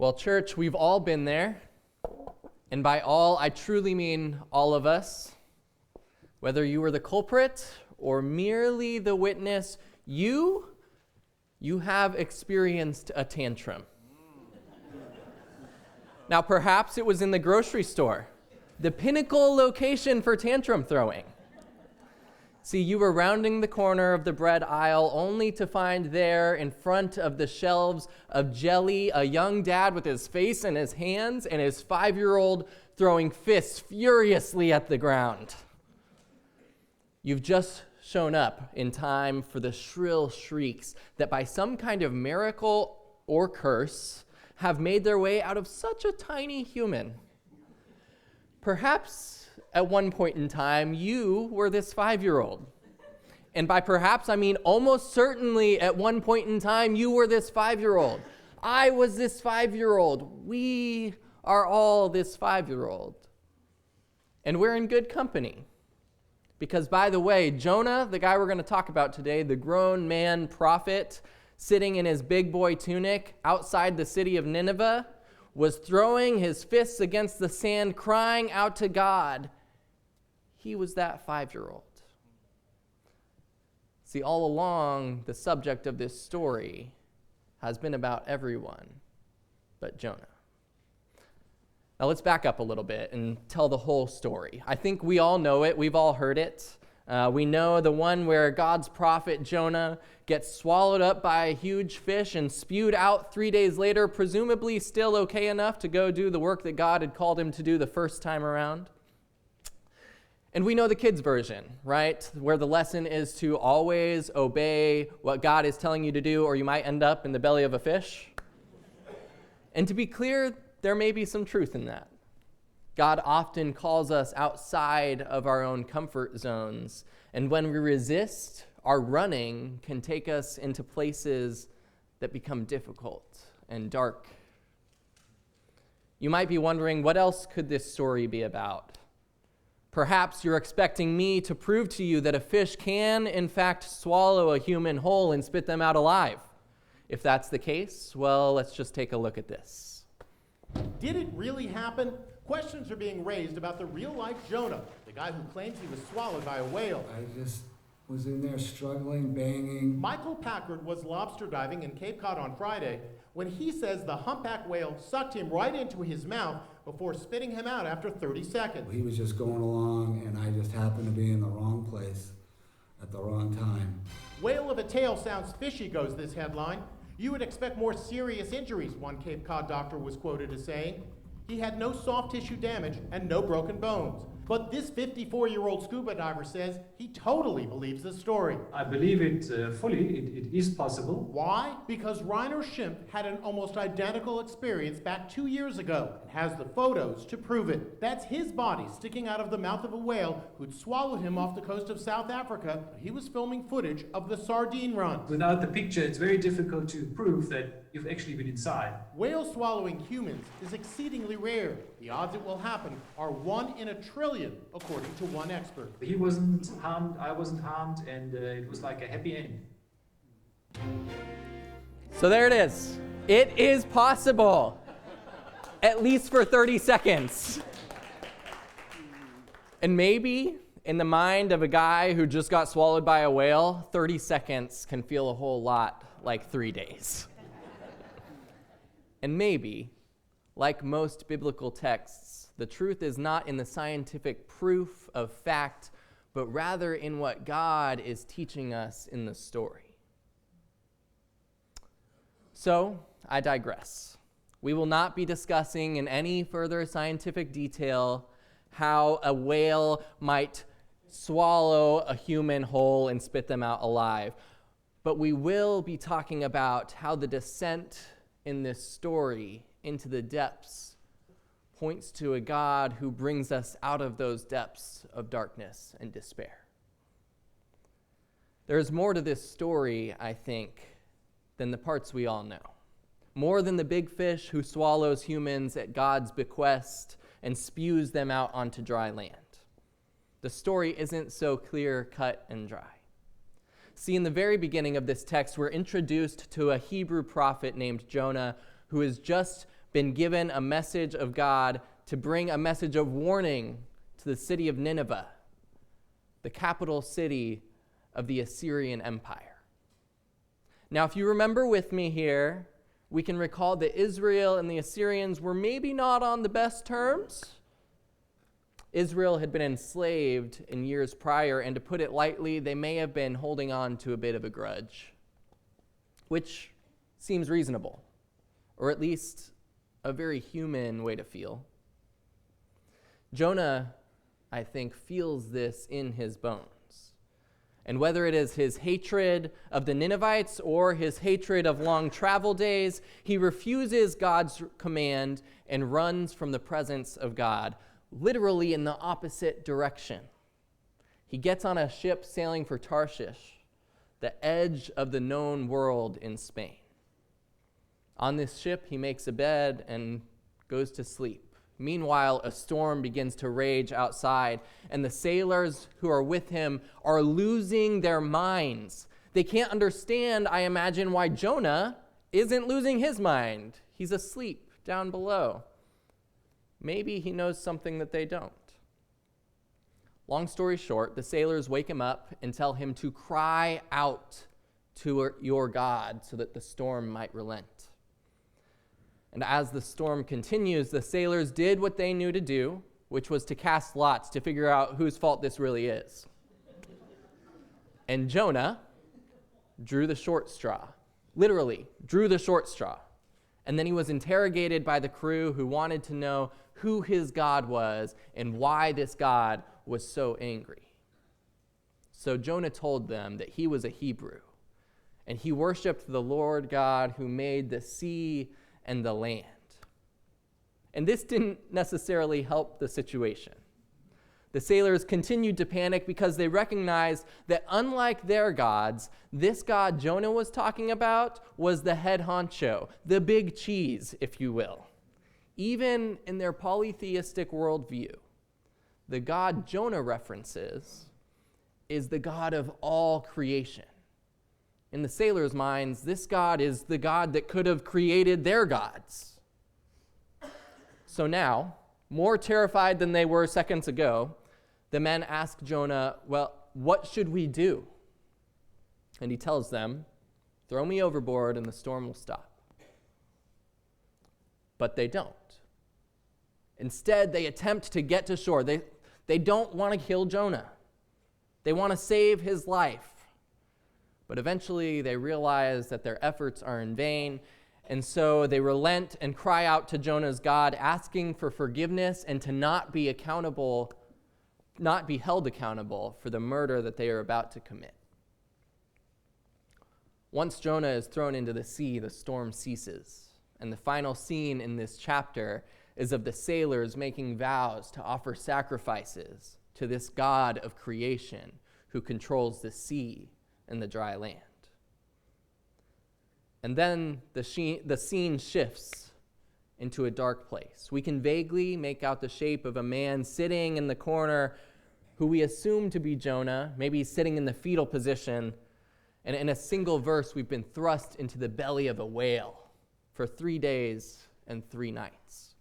Well, church, we've all been there. And by all, I truly mean all of us. Whether you were the culprit or merely the witness, you have experienced a tantrum. Now, perhaps it was in the grocery store, the pinnacle location for tantrum throwing. See, you were rounding the corner of the bread aisle only to find there in front of the shelves of jelly a young dad with his face in his hands and his 5-year-old throwing fists furiously at the ground. You've just shown up in time for the shrill shrieks that by some kind of miracle or curse have made their way out of such a tiny human. Perhaps at one point in time, you were this 5-year-old. And by perhaps, I mean almost certainly at one point in time, you were this 5-year-old. I was this 5-year-old. We are all this 5-year-old. And we're in good company. Because, by the way, Jonah, the guy we're going to talk about today, the grown man prophet, sitting in his big boy tunic outside the city of Nineveh, was throwing his fists against the sand, crying out to God. He was that 5-year-old. See, all along, the subject of this story has been about everyone but Jonah. Now let's back up a little bit and tell the whole story. I think we all know it. We've all heard it. We know the one where God's prophet Jonah gets swallowed up by a huge fish and spewed out 3 days later, presumably still okay enough to go do the work that God had called him to do the first time around. And we know the kids' version, right? Where the lesson is to always obey what God is telling you to do, or you might end up in the belly of a fish. And to be clear, there may be some truth in that. God often calls us outside of our own comfort zones, and when we resist, our running can take us into places that become difficult and dark. You might be wondering, what else could this story be about? Perhaps you're expecting me to prove to you that a fish can, in fact, swallow a human whole and spit them out alive. If that's the case, well, let's just take a look at this. Did it really happen? Questions are being raised about the real-life Jonah, the guy who claims he was swallowed by a whale. I just was in there struggling, banging. Michael Packard was lobster diving in Cape Cod on Friday when he says the humpback whale sucked him right into his mouth before spitting him out after 30 seconds. He was just going along, and I just happened to be in the wrong place at the wrong time. Whale of a tail sounds fishy, goes this headline. You would expect more serious injuries, one Cape Cod doctor was quoted as saying. He had no soft tissue damage and no broken bones. But this 54-year-old scuba diver says he totally believes the story. I believe it fully. It is possible. Why? Because Reiner Schimpf had an almost identical experience back 2 years ago and has the photos to prove it. That's his body sticking out of the mouth of a whale who'd swallowed him off the coast of South Africa. He was filming footage of the sardine run. Without the picture, it's very difficult to prove that you've actually been inside. Whale swallowing humans is exceedingly rare. The odds it will happen are 1 in a trillion, according to one expert. He wasn't harmed, I wasn't harmed, and it was like a happy end. So there it is. It is possible, at least for 30 seconds. And maybe in the mind of a guy who just got swallowed by a whale, 30 seconds can feel a whole lot like 3 days. And maybe, like most biblical texts, the truth is not in the scientific proof of fact, but rather in what God is teaching us in the story. So, I digress. We will not be discussing in any further scientific detail how a whale might swallow a human whole and spit them out alive, but we will be talking about how the descent in this story into the depths points to a God who brings us out of those depths of darkness and despair. There's more to this story, I think, than the parts we all know. More than the big fish who swallows humans at God's bequest and spews them out onto dry land. The story isn't so clear, cut, and dry. See, in the very beginning of this text, we're introduced to a Hebrew prophet named Jonah who has just been given a message of God to bring a message of warning to the city of Nineveh, the capital city of the Assyrian Empire. Now, if you remember with me here, we can recall that Israel and the Assyrians were maybe not on the best terms. Israel had been enslaved in years prior, and to put it lightly, they may have been holding on to a bit of a grudge, which seems reasonable, or at least a very human way to feel. Jonah, I think, feels this in his bones. And whether it is his hatred of the Ninevites or his hatred of long travel days, he refuses God's command and runs from the presence of God, literally in the opposite direction. He gets on a ship sailing for Tarshish, the edge of the known world in Spain. On this ship, he makes a bed and goes to sleep. Meanwhile, a storm begins to rage outside, and the sailors who are with him are losing their minds. They can't understand, I imagine, why Jonah isn't losing his mind. He's asleep down below. Maybe he knows something that they don't. Long story short, the sailors wake him up and tell him to cry out to your God so that the storm might relent. And as the storm continues, the sailors did what they knew to do, which was to cast lots to figure out whose fault this really is. And Jonah drew the short straw, literally drew the short straw. And then he was interrogated by the crew who wanted to know who his God was and why this God was so angry. So Jonah told them that he was a Hebrew, and he worshiped the Lord God who made the sea and the land. And this didn't necessarily help the situation. The sailors continued to panic because they recognized that unlike their gods, this God Jonah was talking about was the head honcho, the big cheese, if you will. Even in their polytheistic worldview, the God Jonah references is the God of all creation. In the sailors' minds, this God is the God that could have created their gods. So now, more terrified than they were seconds ago, the men ask Jonah, well, what should we do? And he tells them, throw me overboard and the storm will stop. But they don't. Instead, they attempt to get to shore. They don't want to kill Jonah. They want to save his life. But eventually they realize that their efforts are in vain, and so they relent and cry out to Jonah's God, asking for forgiveness and to not be held accountable for the murder that they are about to commit. Once Jonah is thrown into the sea, the storm ceases, and the final scene in this chapter is of the sailors making vows to offer sacrifices to this God of creation who controls the sea and the dry land. And then the scene shifts into a dark place. We can vaguely make out the shape of a man sitting in the corner who we assume to be Jonah, maybe sitting in the fetal position, and in a single verse we've been thrust into the belly of a whale for 3 days and 3 nights.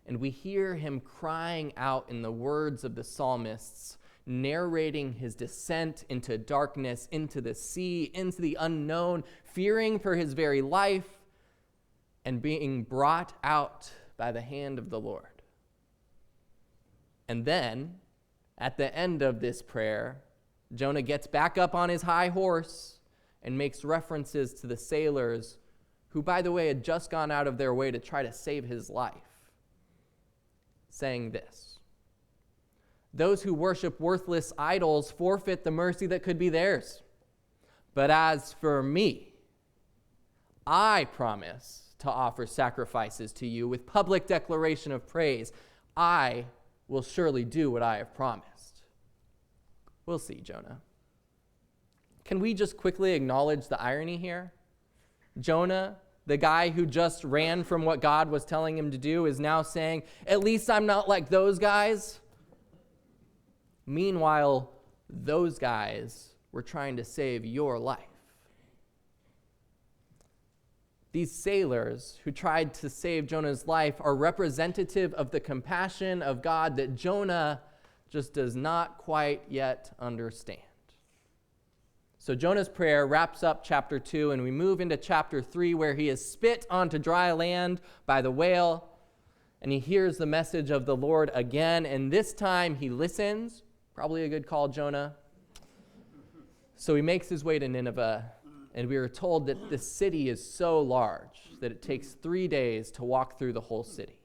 And we hear him crying out in the words of the psalmists, narrating his descent into darkness, into the sea, into the unknown, fearing for his very life, and being brought out by the hand of the Lord. And then, at the end of this prayer, Jonah gets back up on his high horse and makes references to the sailors who, by the way, had just gone out of their way to try to save his life, saying this: those who worship worthless idols forfeit the mercy that could be theirs. But as for me, I promise to offer sacrifices to you with public declaration of praise. I will surely do what I have promised. We'll see, Jonah. Can we just quickly acknowledge the irony here? Jonah, the guy who just ran from what God was telling him to do, is now saying, at least I'm not like those guys. Meanwhile, those guys were trying to save your life. These sailors who tried to save Jonah's life are representative of the compassion of God that Jonah just does not quite yet understand. So Jonah's prayer wraps up chapter 2, and we move into chapter 3, where he is spit onto dry land by the whale, and he hears the message of the Lord again, and this time he listens. Probably a good call, Jonah. So he makes his way to Nineveh, and we are told that the city is so large that it takes 3 days to walk through the whole city.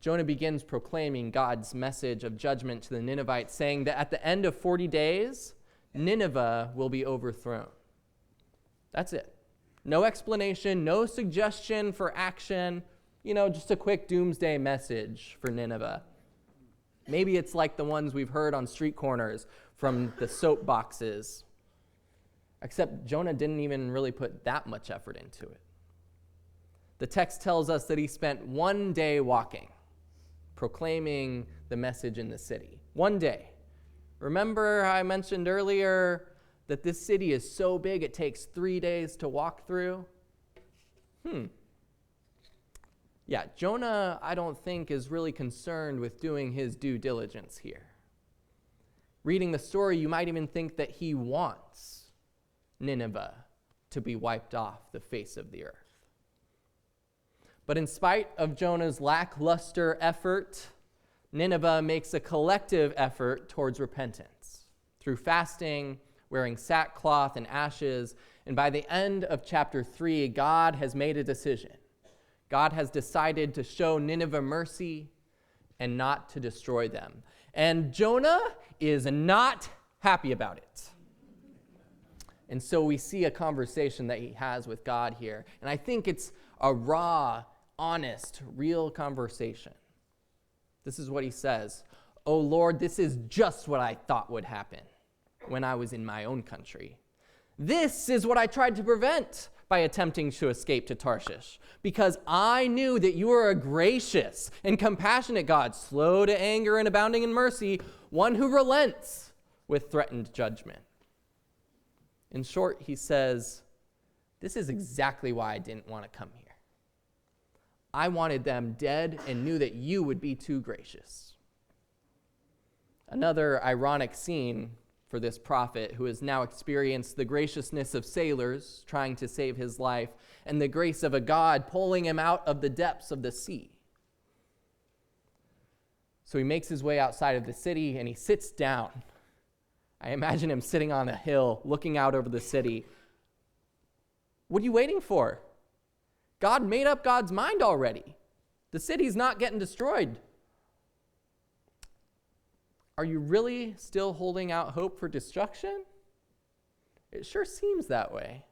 Jonah begins proclaiming God's message of judgment to the Ninevites, saying that at the end of 40 days, Nineveh will be overthrown. That's it. No explanation, no suggestion for action, just a quick doomsday message for Nineveh. Maybe it's like the ones we've heard on street corners from the soapboxes. Except Jonah didn't even really put that much effort into it. The text tells us that he spent 1 day walking, proclaiming the message in the city. 1 day. Remember how I mentioned earlier that this city is so big it takes 3 days to walk through? Yeah, Jonah, I don't think, is really concerned with doing his due diligence here. Reading the story, you might even think that he wants Nineveh to be wiped off the face of the earth. But in spite of Jonah's lackluster effort, Nineveh makes a collective effort towards repentance through fasting, wearing sackcloth and ashes, and by the end of chapter 3, God has made a decision. God has decided to show Nineveh mercy and not to destroy them. And Jonah is not happy about it. And so we see a conversation that he has with God here. And I think it's a raw, honest, real conversation. This is what he says. "Oh Lord, this is just what I thought would happen when I was in my own country. This is what I tried to prevent by attempting to escape to Tarshish, because I knew that you are a gracious and compassionate God, slow to anger and abounding in mercy, one who relents with threatened judgment." In short, he says, this is exactly why I didn't want to come here. I wanted them dead and knew that you would be too gracious. Another ironic scene for this prophet who has now experienced the graciousness of sailors trying to save his life and the grace of a God pulling him out of the depths of the sea. So he makes his way outside of the city and he sits down. I imagine him sitting on a hill looking out over the city. What are you waiting for? God made up God's mind already. The city's not getting destroyed. Are you really still holding out hope for destruction? It sure seems that way.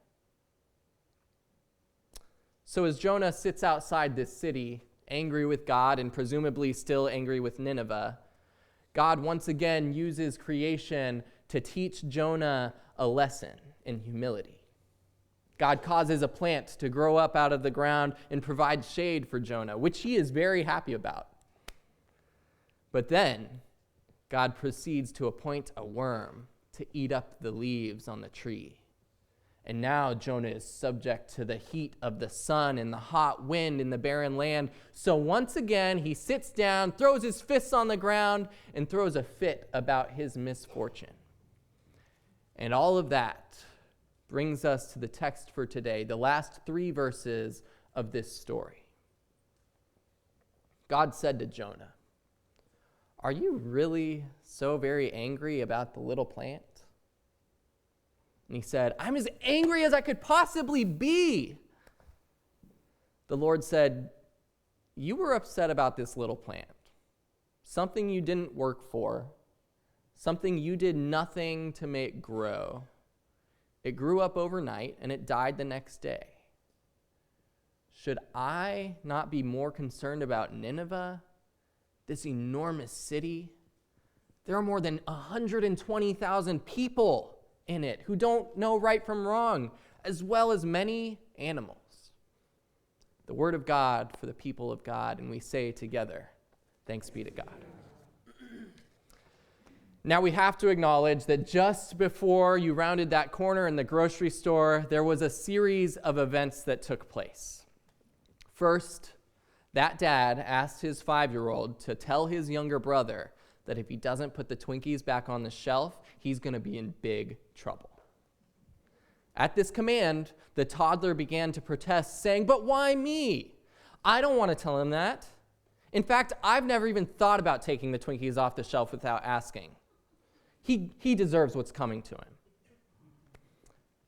So as Jonah sits outside this city, angry with God and presumably still angry with Nineveh, God once again uses creation to teach Jonah a lesson in humility. God causes a plant to grow up out of the ground and provide shade for Jonah, which he is very happy about. But then God proceeds to appoint a worm to eat up the leaves on the tree. And now Jonah is subject to the heat of the sun and the hot wind in the barren land. So once again, he sits down, throws his fists on the ground, and throws a fit about his misfortune. And all of that brings us to the text for today, the last 3 verses of this story. God said to Jonah, "Are you really so very angry about the little plant?" And he said, "I'm as angry as I could possibly be." The Lord said, "You were upset about this little plant, something you didn't work for, something you did nothing to make grow. It grew up overnight and it died the next day. Should I not be more concerned about Nineveh, this enormous city? There are more than 120,000 people in it who don't know right from wrong, as well as many animals." The word of God for the people of God, and we say together, thanks be to God. Now we have to acknowledge that just before you rounded that corner in the grocery store, there was a series of events that took place. First, that dad asked his 5-year-old to tell his younger brother that if he doesn't put the Twinkies back on the shelf, he's going to be in big trouble. At this command, the toddler began to protest, saying, "But why me? I don't want to tell him that. In fact, I've never even thought about taking the Twinkies off the shelf without asking. He deserves what's coming to him."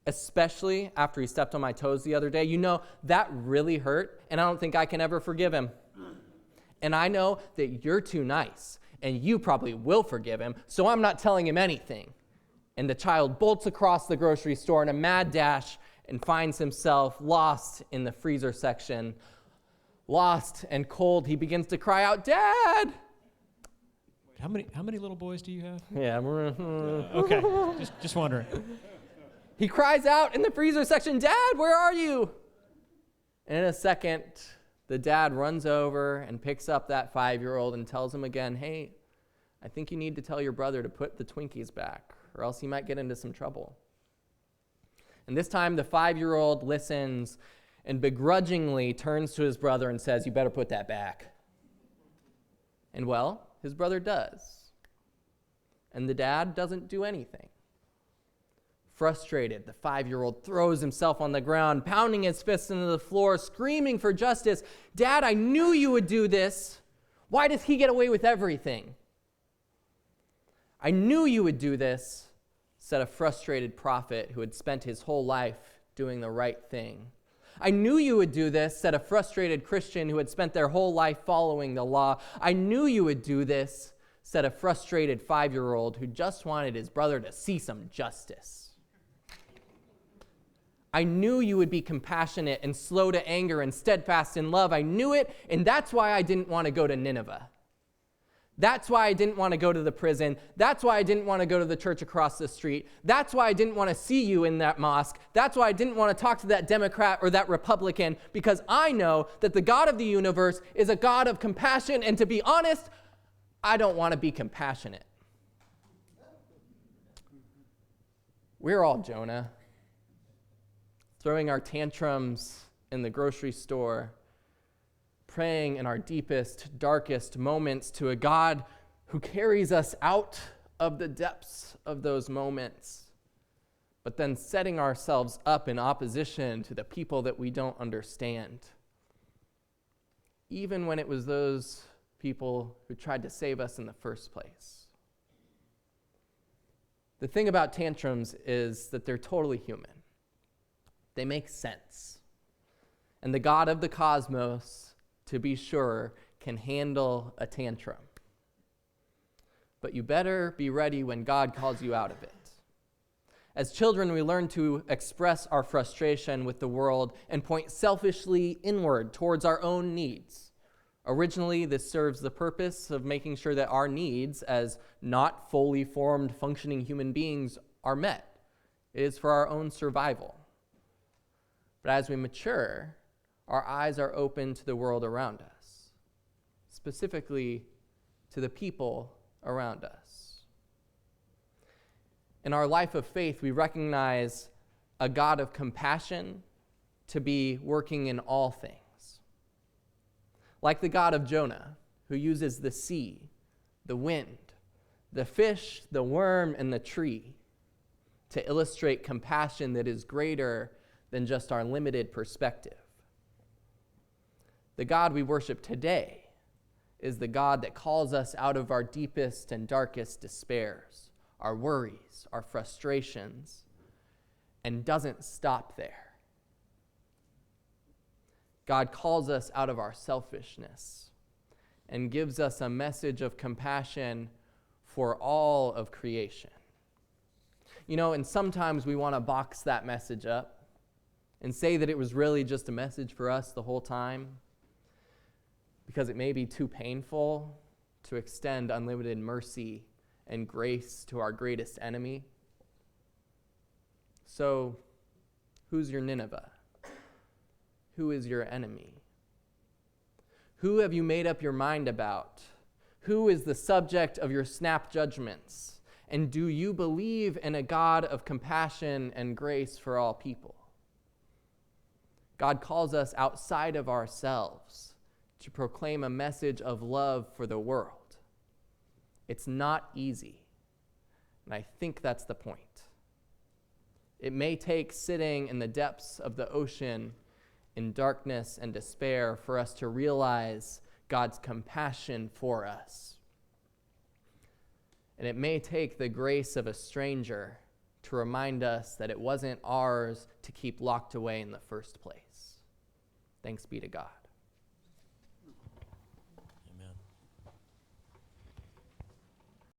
Especially after he stepped on my toes the other day. You know, that really hurt, and I don't think I can ever forgive him. And I know that you're too nice, and you probably will forgive him, so I'm not telling him anything. And the child bolts across the grocery store in a mad dash and finds himself lost in the freezer section. Lost and cold, he begins to cry out, "Dad!" How many little boys do you have? Yeah, Okay, just wondering. He cries out in the freezer section, "Dad, where are you?" And in a second, the dad runs over and picks up that 5-year-old and tells him again, "Hey, I think you need to tell your brother to put the Twinkies back, or else he might get into some trouble." And this time, the 5-year-old listens and begrudgingly turns to his brother and says, "You better put that back." And well, his brother does. And the dad doesn't do anything. Frustrated, the 5-year-old throws himself on the ground, pounding his fists into the floor, screaming for justice. "Dad, I knew you would do this. Why does he get away with everything?" "I knew you would do this," said a frustrated prophet who had spent his whole life doing the right thing. "I knew you would do this," said a frustrated Christian who had spent their whole life following the law. "I knew you would do this," said a frustrated 5-year-old who just wanted his brother to see some justice. "I knew you would be compassionate and slow to anger and steadfast in love. I knew it, and that's why I didn't want to go to Nineveh. That's why I didn't want to go to the prison. That's why I didn't want to go to the church across the street. That's why I didn't want to see you in that mosque. That's why I didn't want to talk to that Democrat or that Republican, because I know that the God of the universe is a God of compassion, and to be honest, I don't want to be compassionate." We're all Jonah, throwing our tantrums in the grocery store, praying in our deepest, darkest moments to a God who carries us out of the depths of those moments, but then setting ourselves up in opposition to the people that we don't understand, even when it was those people who tried to save us in the first place. The thing about tantrums is that they're totally human. They make sense. And the God of the cosmos, to be sure, can handle a tantrum. But you better be ready when God calls you out of it. As children, we learn to express our frustration with the world and point selfishly inward towards our own needs. Originally, this serves the purpose of making sure that our needs, as not fully formed, functioning human beings, are met. It is for our own survival. But as we mature, our eyes are open to the world around us, specifically to the people around us. In our life of faith, we recognize a God of compassion to be working in all things. Like the God of Jonah, who uses the sea, the wind, the fish, the worm, and the tree to illustrate compassion that is greater than just our limited perspective. The God we worship today is the God that calls us out of our deepest and darkest despairs, our worries, our frustrations, and doesn't stop there. God calls us out of our selfishness and gives us a message of compassion for all of creation. You know, and sometimes we want to box that message up and say that it was really just a message for us the whole time, because it may be too painful to extend unlimited mercy and grace to our greatest enemy. So, who's your Nineveh? Who is your enemy? Who have you made up your mind about? Who is the subject of your snap judgments? And do you believe in a God of compassion and grace for all people? God calls us outside of ourselves to proclaim a message of love for the world. It's not easy, and I think that's the point. It may take sitting in the depths of the ocean in darkness and despair for us to realize God's compassion for us. And it may take the grace of a stranger to remind us that it wasn't ours to keep locked away in the first place. Thanks be to God.